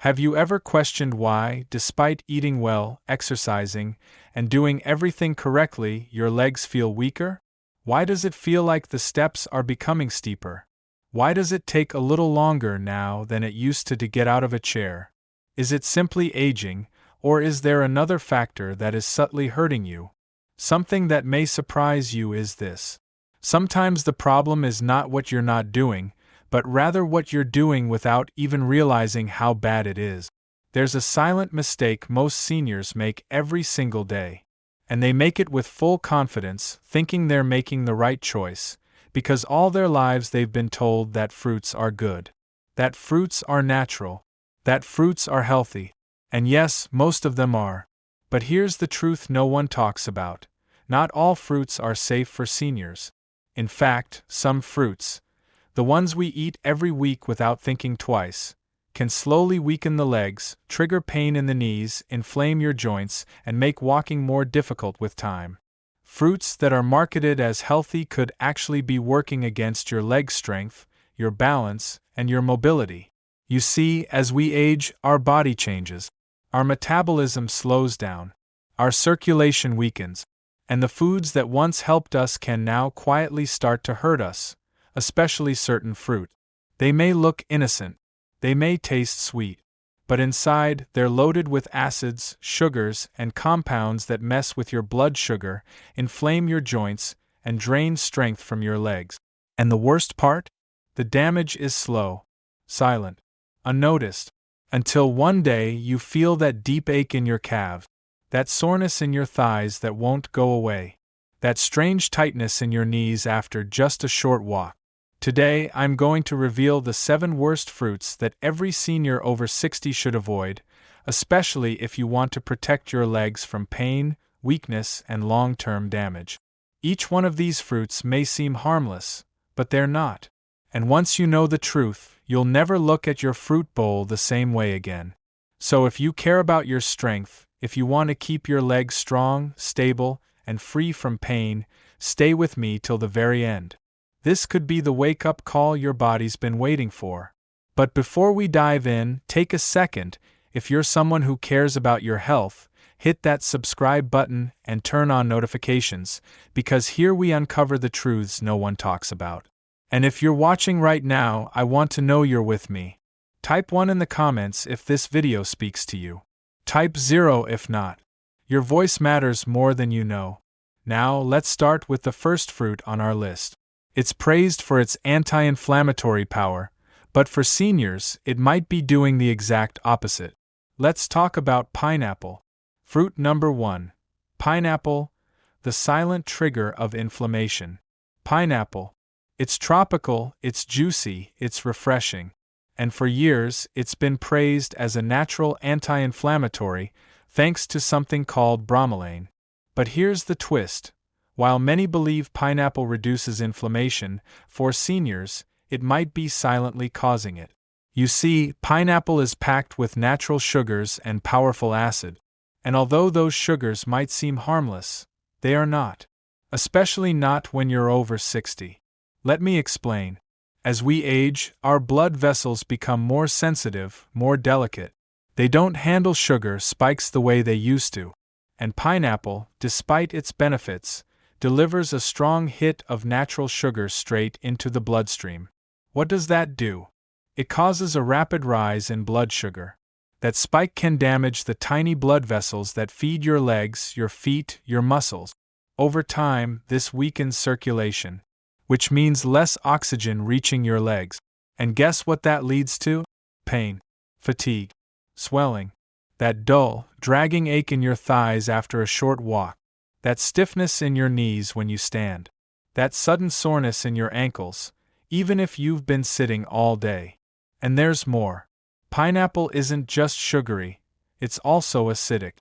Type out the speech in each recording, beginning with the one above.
Have you ever questioned why, despite eating well, exercising, and doing everything correctly, your legs feel weaker? Why does it feel like the steps are becoming steeper? Why does it take a little longer now than it used to get out of a chair? Is it simply aging, or is there another factor that is subtly hurting you? Something that may surprise you is this. Sometimes the problem is not what you're not doing, but rather what you're doing without even realizing how bad it is. There's a silent mistake most seniors make every single day. And they make it with full confidence, thinking they're making the right choice, because all their lives they've been told that fruits are good, that fruits are natural, that fruits are healthy. And yes, most of them are. But here's the truth no one talks about. Not all fruits are safe for seniors. In fact, some fruits, the ones we eat every week without thinking twice, can slowly weaken the legs, trigger pain in the knees, inflame your joints, and make walking more difficult with time. Fruits that are marketed as healthy could actually be working against your leg strength, your balance, and your mobility. You see, as we age, our body changes. Our metabolism slows down. Our circulation weakens. And the foods that once helped us can now quietly start to hurt us, especially certain fruit. They may look innocent. They may taste sweet. But inside, they're loaded with acids, sugars, and compounds that mess with your blood sugar, inflame your joints, and drain strength from your legs. And the worst part? The damage is slow, silent, unnoticed, until one day you feel that deep ache in your calves, that soreness in your thighs that won't go away, that strange tightness in your knees after just a short walk. Today, I'm going to reveal the 7 worst fruits that every senior over 60 should avoid, especially if you want to protect your legs from pain, weakness, and long-term damage. Each one of these fruits may seem harmless, but they're not. And once you know the truth, you'll never look at your fruit bowl the same way again. So if you care about your strength, if you want to keep your legs strong, stable, and free from pain, stay with me till the very end. This could be the wake-up call your body's been waiting for. But before we dive in, take a second. If you're someone who cares about your health, hit that subscribe button and turn on notifications, because here we uncover the truths no one talks about. And if you're watching right now, I want to know you're with me. Type 1 in the comments if this video speaks to you. Type 0 if not. Your voice matters more than you know. Now, let's start with the first fruit on our list. It's praised for its anti-inflammatory power, but for seniors, it might be doing the exact opposite. Let's talk about pineapple. Fruit number 1. Pineapple, the silent trigger of inflammation. Pineapple. It's tropical, it's juicy, it's refreshing. And for years, it's been praised as a natural anti-inflammatory, thanks to something called bromelain. But here's the twist. While many believe pineapple reduces inflammation, for seniors, it might be silently causing it. You see, pineapple is packed with natural sugars and powerful acid. And although those sugars might seem harmless, they are not. Especially not when you're over 60. Let me explain. As we age, our blood vessels become more sensitive, more delicate. They don't handle sugar spikes the way they used to. And pineapple, despite its benefits, delivers a strong hit of natural sugar straight into the bloodstream. What does that do? It causes a rapid rise in blood sugar. That spike can damage the tiny blood vessels that feed your legs, your feet, your muscles. Over time, this weakens circulation, which means less oxygen reaching your legs. And guess what that leads to? Pain, fatigue, swelling, that dull, dragging ache in your thighs after a short walk. That stiffness in your knees when you stand. That sudden soreness in your ankles, even if you've been sitting all day. And there's more. Pineapple isn't just sugary, it's also acidic.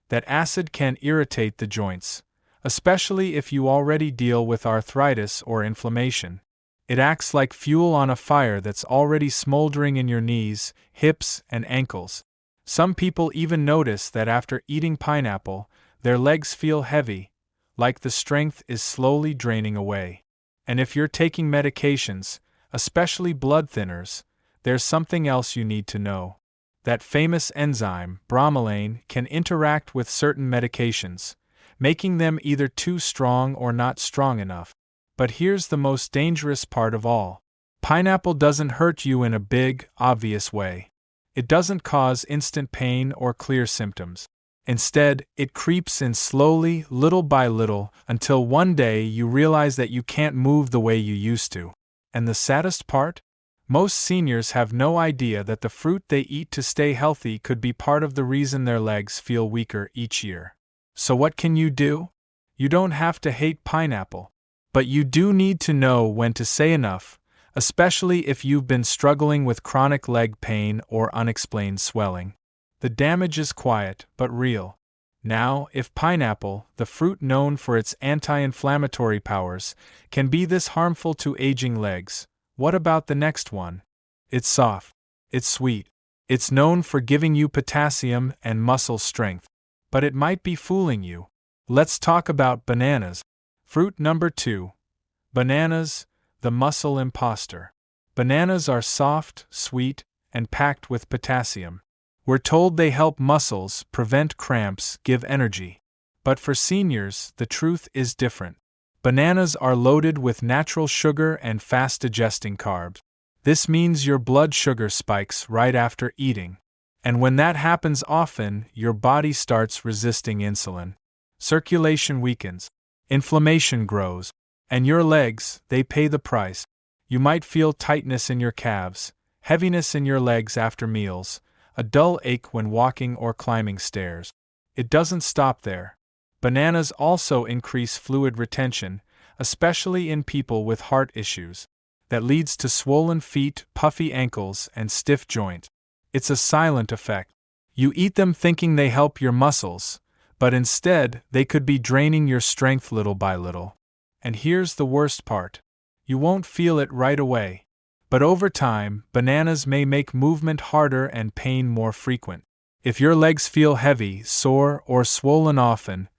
That acid can irritate the joints, especially if you already deal with arthritis or inflammation. It acts like fuel on a fire that's already smoldering in your knees, hips, and ankles. Some people even notice that after eating pineapple, their legs feel heavy, like the strength is slowly draining away. And if you're taking medications, especially blood thinners, there's something else you need to know. That famous enzyme, bromelain, can interact with certain medications, making them either too strong or not strong enough. But here's the most dangerous part of all. Pineapple doesn't hurt you in a big, obvious way. It doesn't cause instant pain or clear symptoms. Instead, it creeps in slowly, little by little, until one day you realize that you can't move the way you used to. And the saddest part? Most seniors have no idea that the fruit they eat to stay healthy could be part of the reason their legs feel weaker each year. So what can you do? You don't have to hate pineapple, but you do need to know when to say enough, especially if you've been struggling with chronic leg pain or unexplained swelling. The damage is quiet but real. Now, if pineapple, the fruit known for its anti-inflammatory powers, can be this harmful to aging legs, what about the next one? It's soft. It's sweet. It's known for giving you potassium and muscle strength. But it might be fooling you. Let's talk about bananas. Fruit number 2. Bananas, the muscle imposter. Bananas are soft, sweet, and packed with potassium. We're told they help muscles, prevent cramps, give energy. But for seniors, the truth is different. Bananas are loaded with natural sugar and fast-digesting carbs. This means your blood sugar spikes right after eating. And when that happens often, your body starts resisting insulin. Circulation weakens. Inflammation grows. And your legs, they pay the price. You might feel tightness in your calves, heaviness in your legs after meals, a dull ache when walking or climbing stairs. It doesn't stop there. Bananas also increase fluid retention, especially in people with heart issues. That leads to swollen feet, puffy ankles, and stiff joints. It's a silent effect. You eat them thinking they help your muscles, but instead, they could be draining your strength little by little. And here's the worst part. You won't feel it right away. But over time, bananas may make movement harder and pain more frequent. If your legs feel heavy, sore, or swollen often,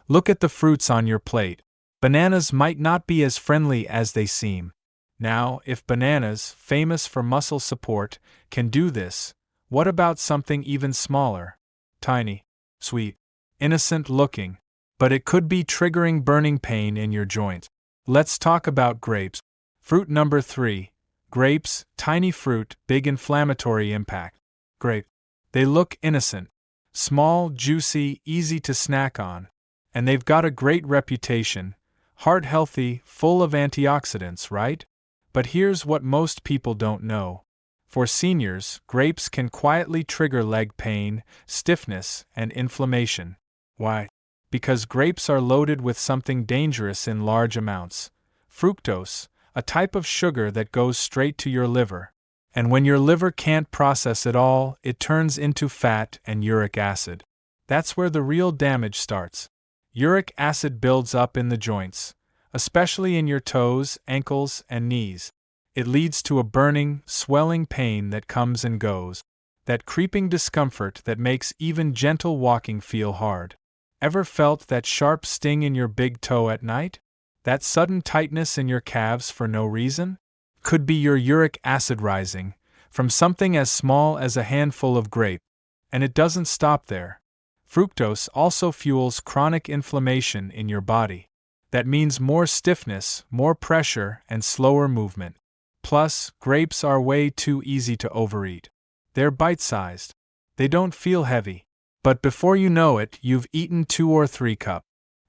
look at the fruits on your plate. Bananas might not be as friendly as they seem. Now, if bananas, famous for muscle support, can do this, what about something even smaller? Tiny, sweet, innocent looking, but it could be triggering burning pain in your joints. Let's talk about grapes. Fruit number 3. Grapes, tiny fruit, big inflammatory impact. Grape. They look innocent. Small, juicy, easy to snack on. And they've got a great reputation. Heart healthy, full of antioxidants, right? But here's what most people don't know. For seniors, grapes can quietly trigger leg pain, stiffness, and inflammation. Why? Because grapes are loaded with something dangerous in large amounts. Fructose, a type of sugar that goes straight to your liver. And when your liver can't process it all, it turns into fat and uric acid. That's where the real damage starts. Uric acid builds up in the joints, especially in your toes, ankles, and knees. It leads to a burning, swelling pain that comes and goes. That creeping discomfort that makes even gentle walking feel hard. Ever felt that sharp sting in your big toe at night? That sudden tightness in your calves for no reason? Could be your uric acid rising, from something as small as a handful of grape. And it doesn't stop there. Fructose also fuels chronic inflammation in your body. That means more stiffness, more pressure, and slower movement. Plus, grapes are way too easy to overeat. They're bite-sized. They don't feel heavy. But before you know it, you've eaten 2 or 3 cups.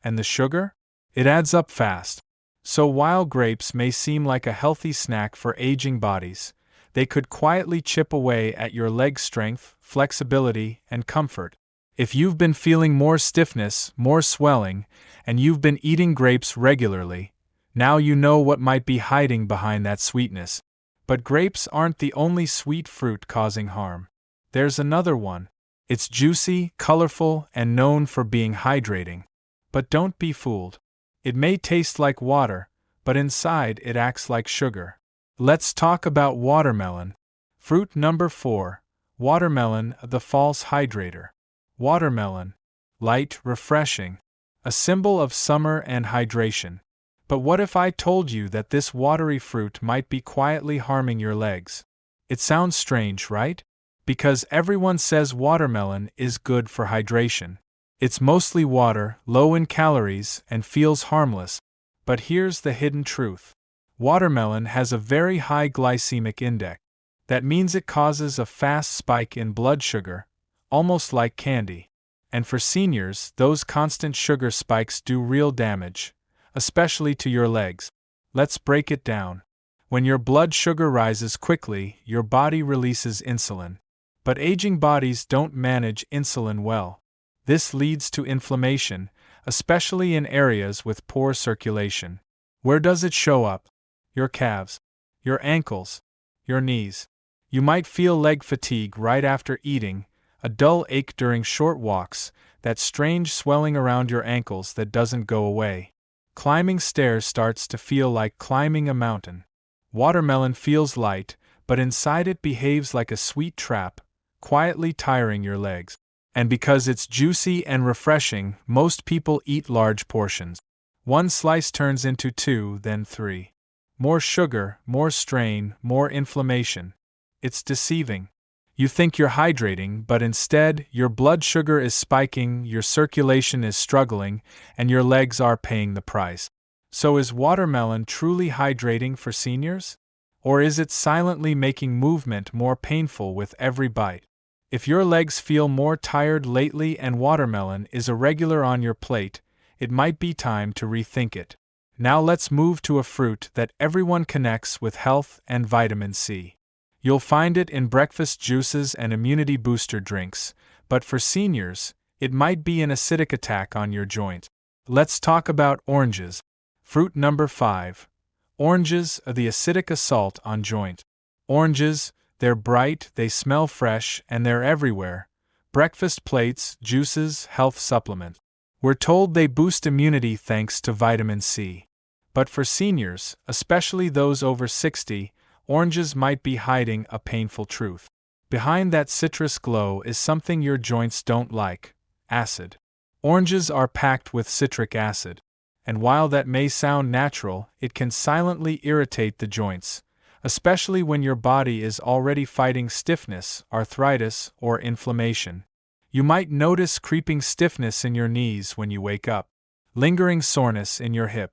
And the sugar? It adds up fast. So while grapes may seem like a healthy snack for aging bodies, they could quietly chip away at your leg strength, flexibility, and comfort. If you've been feeling more stiffness, more swelling, and you've been eating grapes regularly, now you know what might be hiding behind that sweetness. But grapes aren't the only sweet fruit causing harm. There's another one. It's juicy, colorful, and known for being hydrating. But don't be fooled. It may taste like water, but inside it acts like sugar. Let's talk about watermelon. Fruit number 4. Watermelon, the false hydrator. Watermelon. Light, refreshing. A symbol of summer and hydration. But what if I told you that this watery fruit might be quietly harming your legs? It sounds strange, right? Because everyone says watermelon is good for hydration. It's mostly water, low in calories, and feels harmless. But here's the hidden truth. Watermelon has a very high glycemic index. That means it causes a fast spike in blood sugar, almost like candy. And for seniors, those constant sugar spikes do real damage, especially to your legs. Let's break it down. When your blood sugar rises quickly, your body releases insulin. But aging bodies don't manage insulin well. This leads to inflammation, especially in areas with poor circulation. Where does it show up? Your calves, your ankles, your knees. You might feel leg fatigue right after eating, a dull ache during short walks, that strange swelling around your ankles that doesn't go away. Climbing stairs starts to feel like climbing a mountain. Watermelon feels light, but inside it behaves like a sweet trap, quietly tiring your legs. And because it's juicy and refreshing, most people eat large portions. One slice turns into 2, then 3. More sugar, more strain, more inflammation. It's deceiving. You think you're hydrating, but instead, your blood sugar is spiking, your circulation is struggling, and your legs are paying the price. So is watermelon truly hydrating for seniors? Or is it silently making movement more painful with every bite? If your legs feel more tired lately and watermelon is a regular on your plate, it might be time to rethink it. Now let's move to a fruit that everyone connects with health and vitamin C. You'll find it in breakfast juices and immunity booster drinks, but for seniors, it might be an acidic attack on your joint. Let's talk about oranges. Fruit number 5. Oranges are the acidic assault on joint. Oranges, they're bright, they smell fresh, and they're everywhere. Breakfast plates, juices, health supplements. We're told they boost immunity thanks to vitamin C. But for seniors, especially those over 60, oranges might be hiding a painful truth. Behind that citrus glow is something your joints don't like: acid. Oranges are packed with citric acid. And while that may sound natural, it can silently irritate the joints, especially when your body is already fighting stiffness, arthritis, or inflammation. You might notice creeping stiffness in your knees when you wake up, lingering soreness in your hip,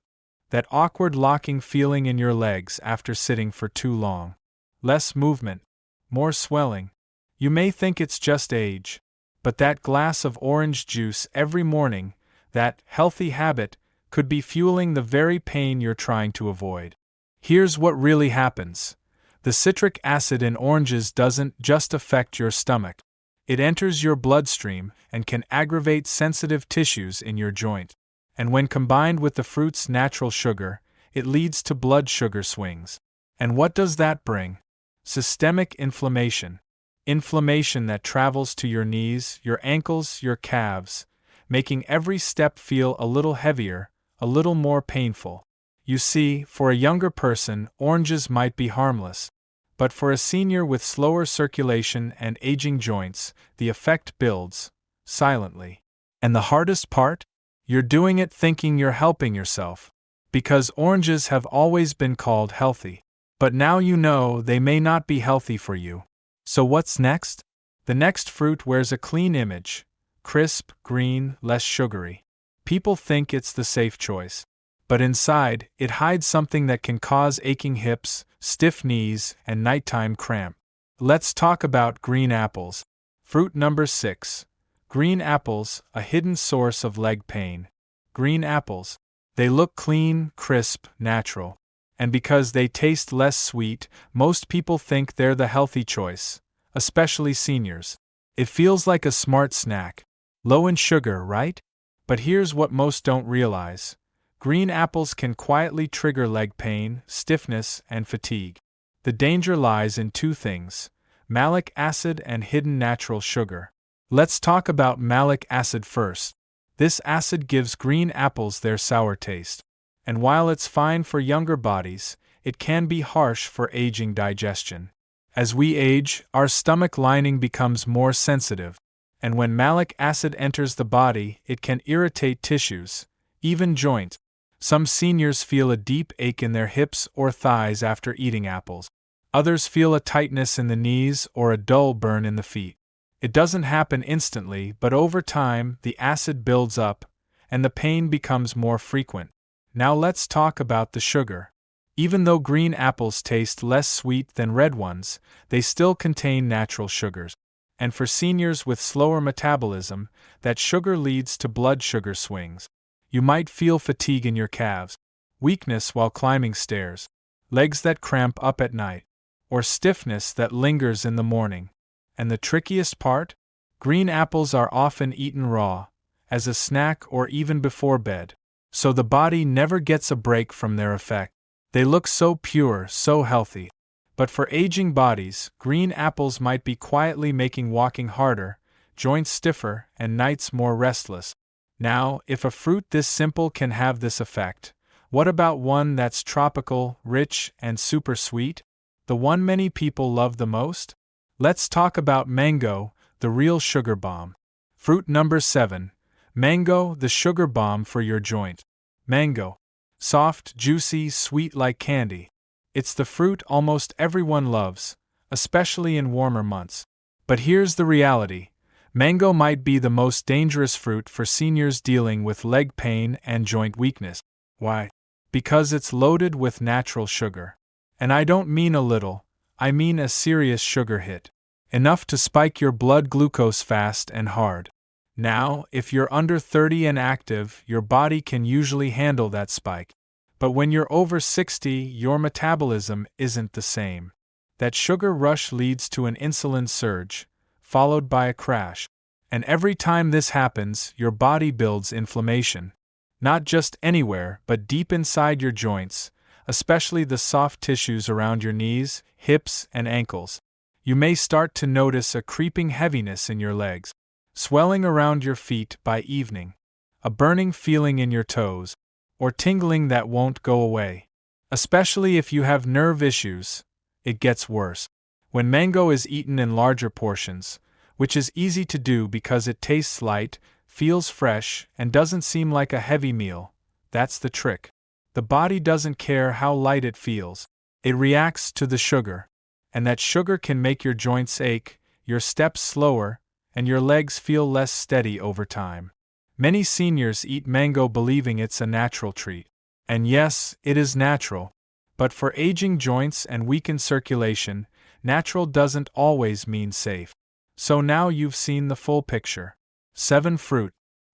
that awkward locking feeling in your legs after sitting for too long. Less movement, more swelling. You may think it's just age, but that glass of orange juice every morning, that healthy habit, could be fueling the very pain you're trying to avoid. Here's what really happens. The citric acid in oranges doesn't just affect your stomach. It enters your bloodstream and can aggravate sensitive tissues in your joint. And when combined with the fruit's natural sugar, it leads to blood sugar swings. And what does that bring? Systemic inflammation. Inflammation that travels to your knees, your ankles, your calves, making every step feel a little heavier, a little more painful. You see, for a younger person, oranges might be harmless. But for a senior with slower circulation and aging joints, the effect builds, silently. And the hardest part? You're doing it thinking you're helping yourself. Because oranges have always been called healthy. But now you know they may not be healthy for you. So what's next? The next fruit wears a clean image. Crisp, green, less sugary. People think it's the safe choice. But inside, it hides something that can cause aching hips, stiff knees, and nighttime cramp. Let's talk about green apples. Fruit number 6. Green apples, a hidden source of leg pain. Green apples. They look clean, crisp, natural. And because they taste less sweet, most people think they're the healthy choice, especially seniors. It feels like a smart snack. Low in sugar, right? But here's what most don't realize. Green apples can quietly trigger leg pain, stiffness, and fatigue. The danger lies in 2 things: malic acid and hidden natural sugar. Let's talk about malic acid first. This acid gives green apples their sour taste. And while it's fine for younger bodies, it can be harsh for aging digestion. As we age, our stomach lining becomes more sensitive. And when malic acid enters the body, it can irritate tissues, even joints. Some seniors feel a deep ache in their hips or thighs after eating apples. Others feel a tightness in the knees or a dull burn in the feet. It doesn't happen instantly, but over time the acid builds up, and the pain becomes more frequent. Now let's talk about the sugar. Even though green apples taste less sweet than red ones, they still contain natural sugars. And for seniors with slower metabolism, that sugar leads to blood sugar swings. You might feel fatigue in your calves, weakness while climbing stairs, legs that cramp up at night, or stiffness that lingers in the morning. And the trickiest part? Green apples are often eaten raw, as a snack or even before bed, so the body never gets a break from their effect. They look so pure, so healthy. But for aging bodies, green apples might be quietly making walking harder, joints stiffer, and nights more restless. Now, if a fruit this simple can have this effect, what about one that's tropical, rich, and super sweet? The one many people love the most? Let's talk about mango, the real sugar bomb. Fruit number 7. Mango, the sugar bomb for your joint. Mango. Soft, juicy, sweet like candy. It's the fruit almost everyone loves, especially in warmer months. But here's the reality. Mango might be the most dangerous fruit for seniors dealing with leg pain and joint weakness. Why? Because it's loaded with natural sugar. And I don't mean a little, I mean a serious sugar hit. Enough to spike your blood glucose fast and hard. Now, if you're under 30 and active, your body can usually handle that spike. But when you're over 60, your metabolism isn't the same. That sugar rush leads to an insulin surge, followed by a crash. And every time this happens, your body builds inflammation. Not just anywhere, but deep inside your joints, especially the soft tissues around your knees, hips, and ankles. You may start to notice a creeping heaviness in your legs, swelling around your feet by evening, a burning feeling in your toes, or tingling that won't go away. Especially if you have nerve issues, it gets worse. When mango is eaten in larger portions, which is easy to do because it tastes light, feels fresh, and doesn't seem like a heavy meal, that's the trick. The body doesn't care how light it feels. It reacts to the sugar. And that sugar can make your joints ache, your steps slower, and your legs feel less steady over time. Many seniors eat mango believing it's a natural treat. And yes, it is natural. But for aging joints and weakened circulation, natural doesn't always mean safe. So now you've seen the full picture. 7 fruit.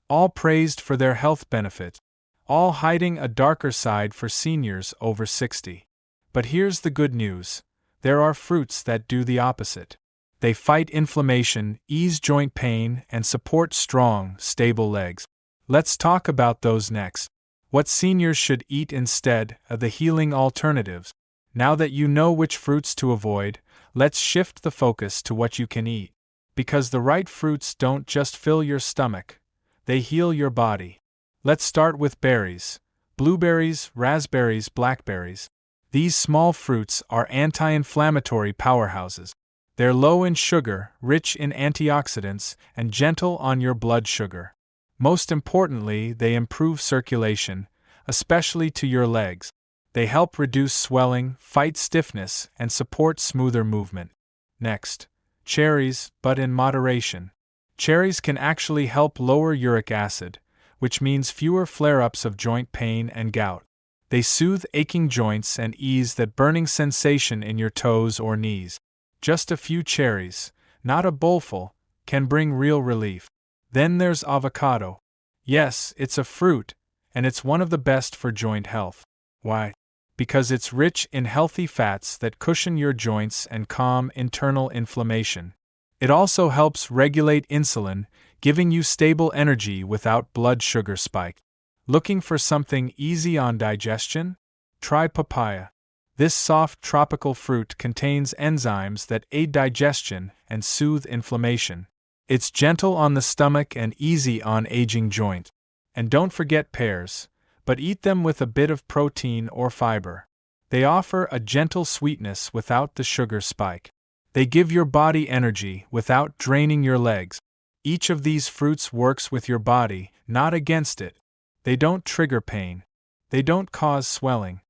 All praised for their health benefit. All hiding a darker side for seniors over 60. But here's the good news. There are fruits that do the opposite. They fight inflammation, ease joint pain, and support strong, stable legs. Let's talk about those next. What seniors should eat instead of the healing alternatives. Now that you know which fruits to avoid, let's shift the focus to what you can eat. Because the right fruits don't just fill your stomach, they heal your body. Let's start with berries. Blueberries, raspberries, blackberries. These small fruits are anti-inflammatory powerhouses. They're low in sugar, rich in antioxidants, and gentle on your blood sugar. Most importantly, they improve circulation, especially to your legs. They help reduce swelling, fight stiffness, and support smoother movement. Next, cherries, but in moderation. Cherries can actually help lower uric acid, which means fewer flare-ups of joint pain and gout. They soothe aching joints and ease that burning sensation in your toes or knees. Just a few cherries, not a bowlful, can bring real relief. Then there's avocado. Yes, it's a fruit, and it's one of the best for joint health. Why? Because it's rich in healthy fats that cushion your joints and calm internal inflammation. It also helps regulate insulin, giving you stable energy without blood sugar spike. Looking for something easy on digestion? Try papaya. This soft tropical fruit contains enzymes that aid digestion and soothe inflammation. It's gentle on the stomach and easy on aging joint. And don't forget pears, but eat them with a bit of protein or fiber. They offer a gentle sweetness without the sugar spike. They give your body energy without draining your legs. Each of these fruits works with your body, not against it. They don't trigger pain. They don't cause swelling.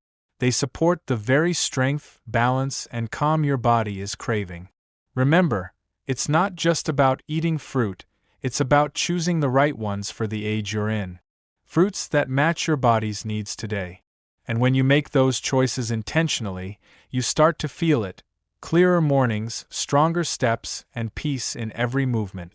They support the very strength, balance, and calm your body is craving. Remember, it's not just about eating fruit, it's about choosing the right ones for the age you're in. Fruits that match your body's needs today. And when you make those choices intentionally, you start to feel it: clearer mornings, stronger steps, and peace in every movement.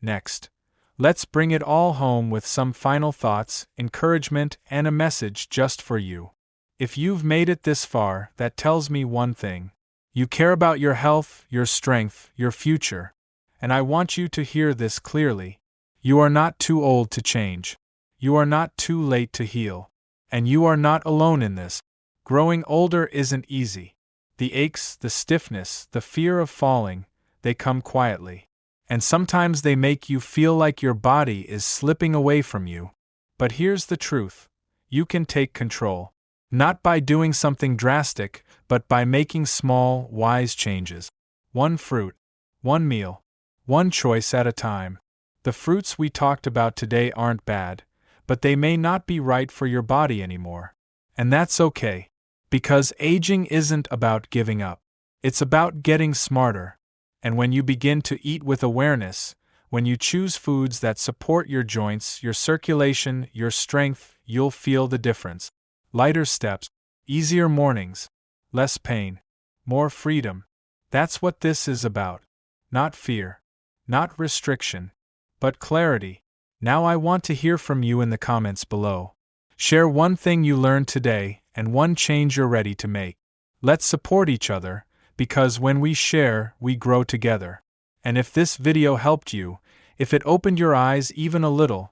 Next, let's bring it all home with some final thoughts, encouragement, and a message just for you. If you've made it this far, that tells me one thing. You care about your health, your strength, your future. And I want you to hear this clearly. You are not too old to change. You are not too late to heal. And you are not alone in this. Growing older isn't easy. The aches, the stiffness, the fear of falling, they come quietly. And sometimes they make you feel like your body is slipping away from you. But here's the truth. You can take control. Not by doing something drastic, but by making small, wise changes. One fruit, one meal, one choice at a time. The fruits we talked about today aren't bad, but they may not be right for your body anymore. And that's okay. Because aging isn't about giving up. It's about getting smarter. And when you begin to eat with awareness, when you choose foods that support your joints, your circulation, your strength, you'll feel the difference. Lighter steps, easier mornings, less pain, more freedom. That's what this is about. Not fear, not restriction, but clarity. Now I want to hear from you in the comments below. Share one thing you learned today and one change you're ready to make. Let's support each other, because when we share, we grow together. And if this video helped you, if it opened your eyes even a little,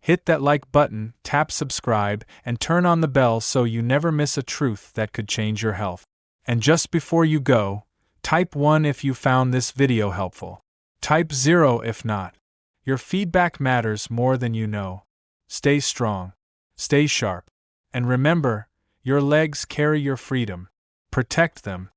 hit that like button, tap subscribe, and turn on the bell so you never miss a truth that could change your health. And just before you go, type 1 if you found this video helpful. Type 0 if not. Your feedback matters more than you know. Stay strong. Stay sharp. And remember, your legs carry your freedom. Protect them,